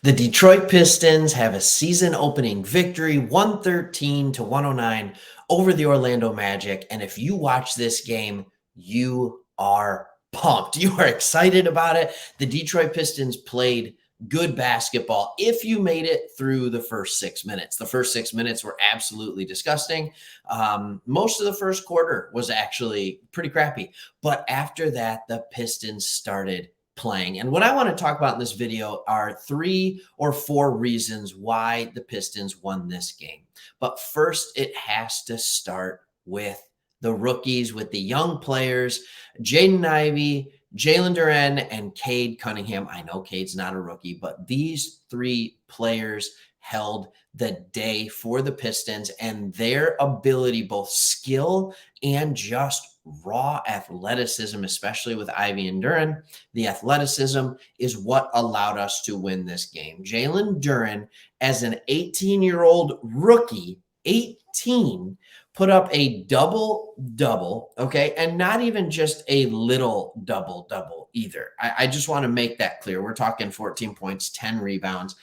The Detroit Pistons have a season opening victory 113-109 over the Orlando Magic. And if you watch this game, you are pumped. You are excited about it. The Detroit Pistons played good basketball if you made it through the first 6 minutes. The first 6 minutes were absolutely disgusting. Most of the first quarter was actually pretty crappy. But after that, the Pistons started playing. And what I want to talk about in this video are 3 or 4 reasons why the Pistons won this game. But first, it has to start with the rookies, with the young players, Jaden Ivey, Jalen Duren, and Cade Cunningham. I know Cade's not a rookie, but these 3 players held the day for the Pistons, and their ability, both skill and just raw athleticism, especially with Ivey and Duren, the athleticism is what allowed us to win this game. Jalen Duren, as an 18-year-old rookie, 18, put up a double-double, okay? And not even just a little double-double either. I just want to make that clear. We're talking 14 points, 10 rebounds,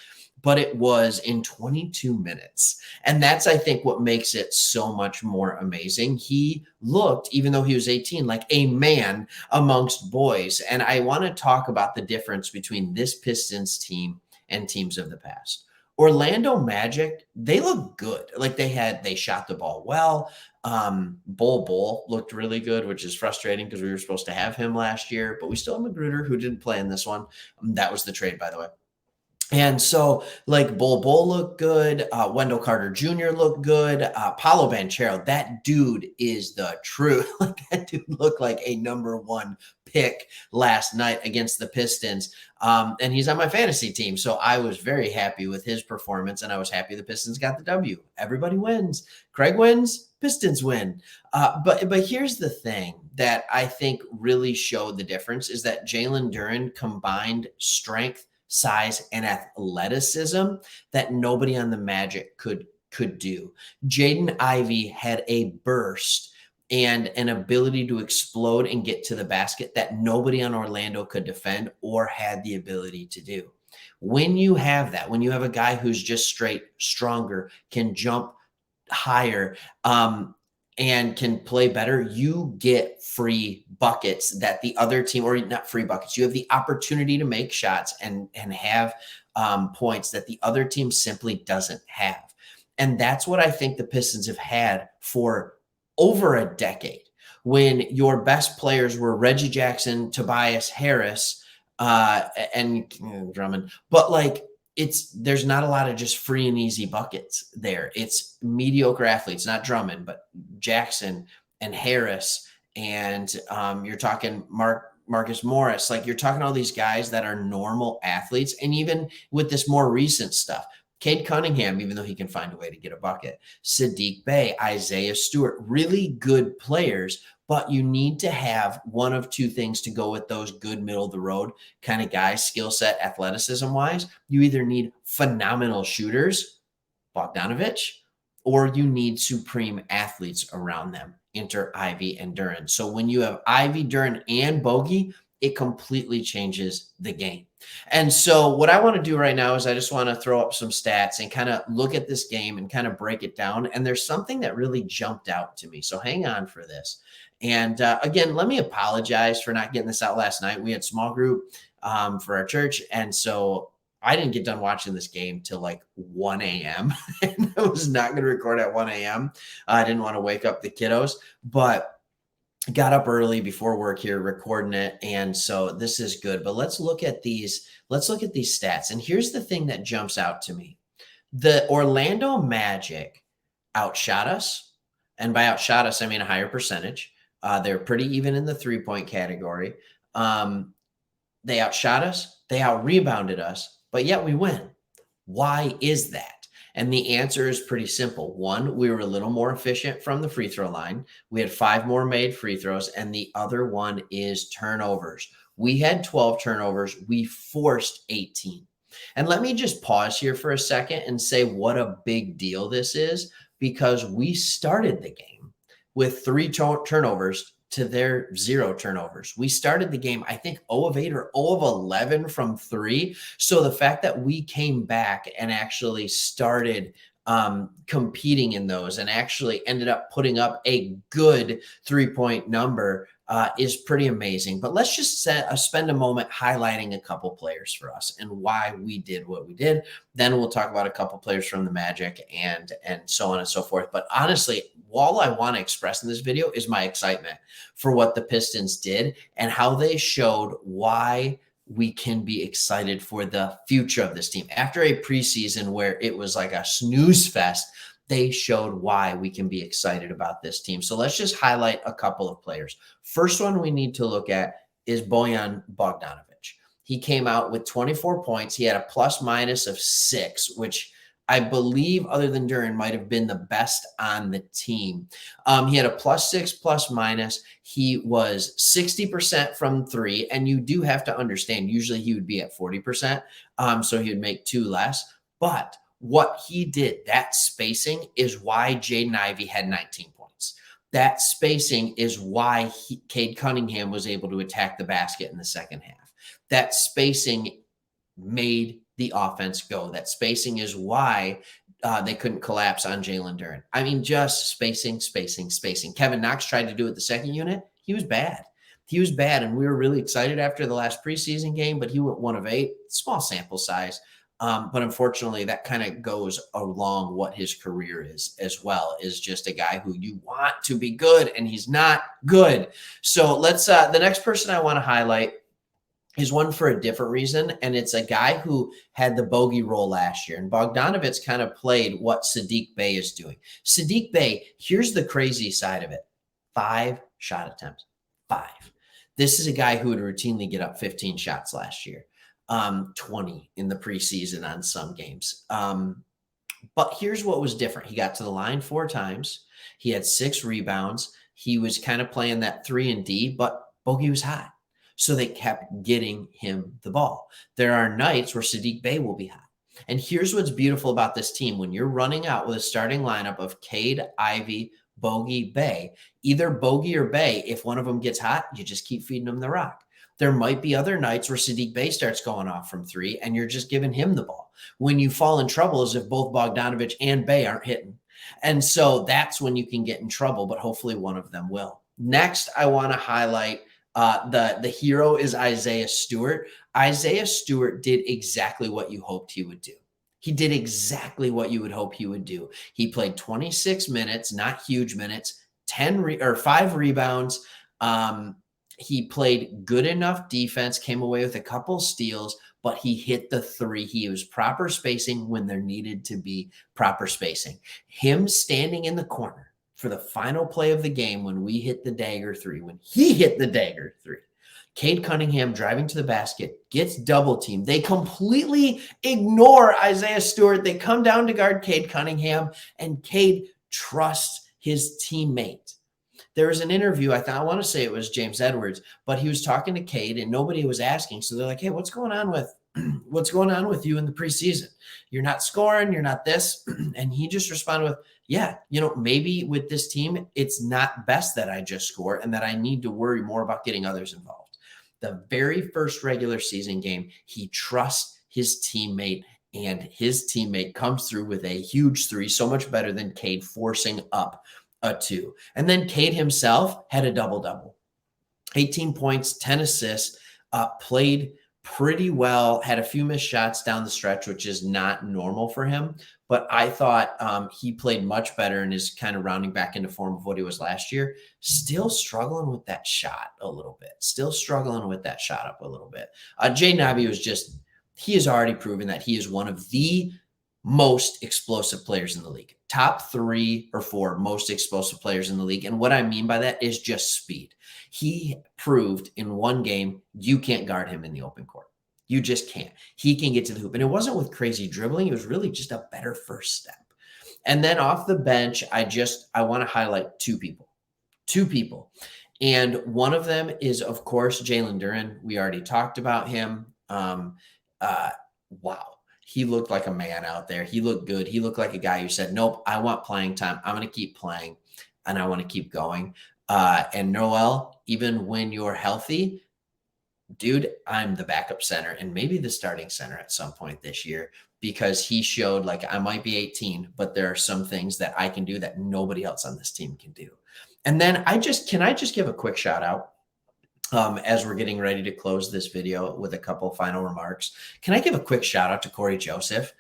but it was in 22 minutes. And that's, I think, what makes it so much more amazing. He looked, even though he was 18, like a man amongst boys. And I want to talk about the difference between this Pistons team and teams of the past. Orlando Magic, they look good. Like they shot the ball well. Bull looked really good, which is frustrating because we were supposed to have him last year, but we still have Magruder, who didn't play in this one. That was the trade, by the way. And so, like, Bull looked good. Wendell Carter Jr. looked good. Paolo Banchero, that dude is the truth. Like, that dude looked like a #1 pick last night against the Pistons. And he's on my fantasy team. So I was very happy with his performance, and I was happy the Pistons got the W. Everybody wins. Craig wins. Pistons win. But here's the thing that I think really showed the difference is that Jalen Duren combined strength, size, and athleticism that nobody on the Magic could do. Jaden Ivey had a burst and an ability to explode and get to the basket that nobody on Orlando could defend or had the ability to do. When you have that, when you have a guy who's just straight stronger, can jump higher, and can play better, you get free buckets that the other team, or not free buckets, you have the opportunity to make shots and have points that the other team simply doesn't have. And that's what I think the Pistons have had for over a decade, when your best players were Reggie Jackson, Tobias Harris, and Drummond. But like, there's not a lot of just free and easy buckets there. It's mediocre athletes, not Drummond, but Jackson and Harris. And you're talking Marcus Morris. Like, you're talking all these guys that are normal athletes. And even with this more recent stuff, Cade Cunningham, even though he can find a way to get a bucket, Sadiq Bey, Isaiah Stewart, really good players. But you need to have one of 2 things to go with those good middle of the road kind of guys, skill set, athleticism wise. You either need phenomenal shooters, Bogdanovich, or you need supreme athletes around them, enter Ivey and Duren. So when you have Ivey, Duren, and Bogey, it completely changes the game. And so what I want to do right now is I just want to throw up some stats and kind of look at this game and kind of break it down. And there's something that really jumped out to me. So hang on for this. And again, let me apologize for not getting this out last night. We had small group for our church. And so I didn't get done watching this game till like 1 a.m. and I was not going to record at 1 a.m. I didn't want to wake up the kiddos, but got up early before work here recording it. And so this is good. But let's look at these stats. And here's the thing that jumps out to me. The Orlando Magic outshot us. And by outshot us, I mean a higher percentage. They're pretty even in the 3-point category. They outshot us. They out-rebounded us. But yet we win. Why is that? And the answer is pretty simple. 1, we were a little more efficient from the free throw line. We had 5 more made free throws. And the other one is turnovers. We had 12 turnovers. We forced 18. And let me just pause here for a second and say what a big deal this is, because we started the game with 3 turnovers to their 0 turnovers. We started the game, I think, 0 of 8 or 0 of 11 from 3. So the fact that we came back and actually started competing in those and actually ended up putting up a good 3-point number is pretty amazing. But let's just spend a moment highlighting a couple players for us and why we did what we did. Then we'll talk about a couple players from the Magic and so on and so forth. But honestly, all I want to express in this video is my excitement for what the Pistons did and how they showed why we can be excited for the future of this team. After a preseason where it was like a snooze fest, they showed why we can be excited about this team. So let's just highlight a couple of players. First one we need to look at is Bojan Bogdanovic. He came out with 24 points. He had a plus minus of 6, which I believe, other than Duren, might have been the best on the team. He had a plus 6 plus minus. He was 60% from 3, and you do have to understand, usually he would be at 40%, so he would make 2 less. But what he did, that spacing, is why Jaden Ivey had 19 points. That spacing is why Cade Cunningham was able to attack the basket in the second half. That spacing made the offense go. That spacing is why they couldn't collapse on Jalen Duren. I mean, just spacing. Kevin Knox tried to do it the second unit. He was bad. And we were really excited after the last preseason game, but he went 1 of 8, small sample size. But unfortunately, that kind of goes along what his career is as well, is just a guy who you want to be good, and he's not good. So let's the next person I want to highlight is one for a different reason, and it's a guy who had the bogey role last year. And Bogdanovic kind of played what Saddiq Bey is doing. Saddiq Bey, here's the crazy side of it. 5 shot attempts. 5. This is a guy who would routinely get up 15 shots last year. 20 in the preseason on some games. But here's what was different. He got to the line 4 times. He had 6 rebounds. He was kind of playing that 3 and D, but bogey was hot. So they kept getting him the ball. There are nights where Saddiq Bey will be hot. And here's what's beautiful about this team. When you're running out with a starting lineup of Cade, Ivey, Bogey, Bey, either Bogey or Bey, if one of them gets hot, you just keep feeding them the rock. There might be other nights where Saddiq Bey starts going off from 3 and you're just giving him the ball. When you fall in trouble is if both Bogdanovic and Bey aren't hitting. And so that's when you can get in trouble, but hopefully one of them will. Next, I want to highlight the hero is Isaiah Stewart. Isaiah Stewart did exactly what you hoped he would do. He did exactly what you would hope he would do. He played 26 minutes, not huge minutes, 5 rebounds. He played good enough defense, came away with a couple steals, but he hit the 3. He was proper spacing when there needed to be proper spacing. Him standing in the corner for the final play of the game when we hit the dagger 3, when he hit the dagger 3, Cade Cunningham driving to the basket, gets double teamed. They completely ignore Isaiah Stewart. They come down to guard Cade Cunningham, and Cade trusts his teammate. There was an interview, I want to say it was James Edwards, but he was talking to Cade and nobody was asking. So they're like, hey, what's going on with you in the preseason? You're not scoring, you're not this. And he just responded with, yeah, maybe with this team, it's not best that I just score and that I need to worry more about getting others involved. The very first regular season game, he trusts his teammate, and his teammate comes through with a huge 3, so much better than Cade forcing up a 2. And then Cade himself had a double-double. 18 points, 10 assists, played pretty well, had a few missed shots down the stretch, which is not normal for him. But I thought he played much better and is kind of rounding back into form of what he was last year. Still struggling with that shot a little bit. Jaden Ivey was he has already proven that he is one of the most explosive players in the league. Top 3 or 4 most explosive players in the league. And what I mean by that is just speed. He proved in one game, you can't guard him in the open court. You just can't. He can get to the hoop. And it wasn't with crazy dribbling. It was really just a better first step. And then off the bench, I want to highlight 2 people. And one of them is, of course, Jalen Duren. We already talked about him. Wow. He looked like a man out there. He looked good. He looked like a guy who said, nope, I want playing time. I'm going to keep playing, and I want to keep going. And Noel, even when you're healthy, dude, I'm the backup center and maybe the starting center at some point this year because he showed like I might be 18, but there are some things that I can do that nobody else on this team can do. And then can I just give a quick shout out as we're getting ready to close this video with a couple final remarks? Can I give a quick shout out to Corey Joseph?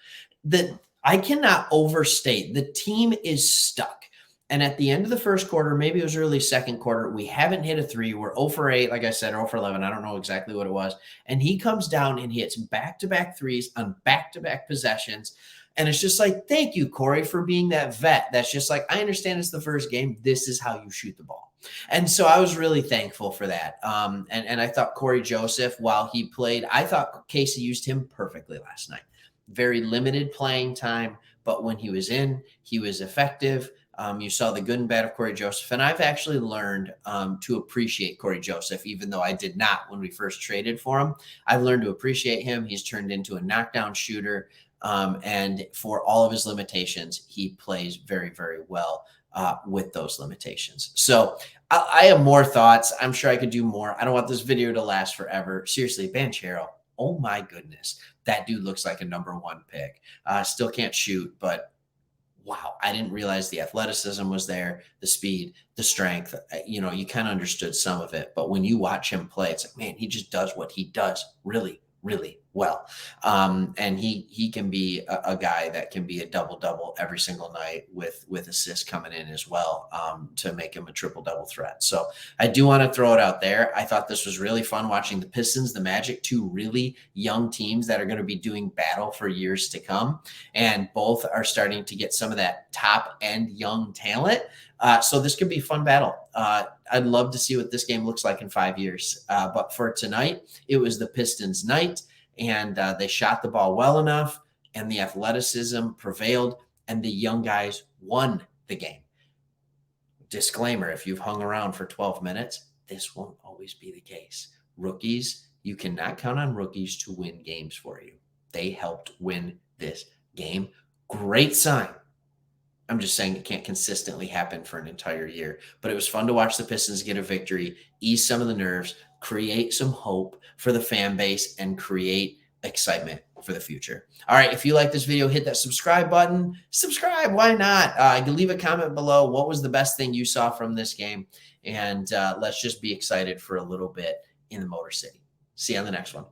That I cannot overstate. The team is stuck. And at the end of the first quarter, maybe it was early second quarter, we haven't hit a three. We're 0 for 8, like I said, 0 for 11. I don't know exactly what it was. And he comes down and hits back-to-back threes on back-to-back possessions. And it's just like, thank you, Corey, for being that vet. That's just like, I understand it's the first game. This is how you shoot the ball. And so I was really thankful for that. And I thought Corey Joseph, while he played, I thought Casey used him perfectly last night. Very limited playing time, but when he was in, he was effective. You saw the good and bad of Corey Joseph. And I've actually learned to appreciate Corey Joseph, even though I did not when we first traded for him. I've learned to appreciate him. He's turned into a knockdown shooter. And for all of his limitations, he plays very, very well with those limitations. So I have more thoughts. I'm sure I could do more. I don't want this video to last forever. Seriously, Banchero, oh my goodness. That dude looks like a #1 pick. Still can't shoot, but wow, I didn't realize the athleticism was there, the speed, the strength. You know, you kind of understood some of it, but when you watch him play, it's like, man, he just does what he does really, really well. And he can be a guy that can be a double-double every single night with assists coming in as well to make him a triple-double threat. So I do want to throw it out there. I thought this was really fun watching the Pistons, the Magic, two really young teams that are going to be doing battle for years to come. And both are starting to get some of that top-end young talent. So this could be a fun battle. I'd love to see what this game looks like in 5 years. But for tonight, it was the Pistons' night, and they shot the ball well enough, and the athleticism prevailed, and the young guys won the game. Disclaimer, if you've hung around for 12 minutes, this won't always be the case. Rookies, you cannot count on rookies to win games for you. They helped win this game. Great sign. I'm just saying it can't consistently happen for an entire year. But it was fun to watch the Pistons get a victory, ease some of the nerves, create some hope for the fan base, and create excitement for the future. All right, if you like this video, hit that subscribe button. Subscribe, why not? You can leave a comment below. What was the best thing you saw from this game? And let's just be excited for a little bit in the Motor City. See you on the next one.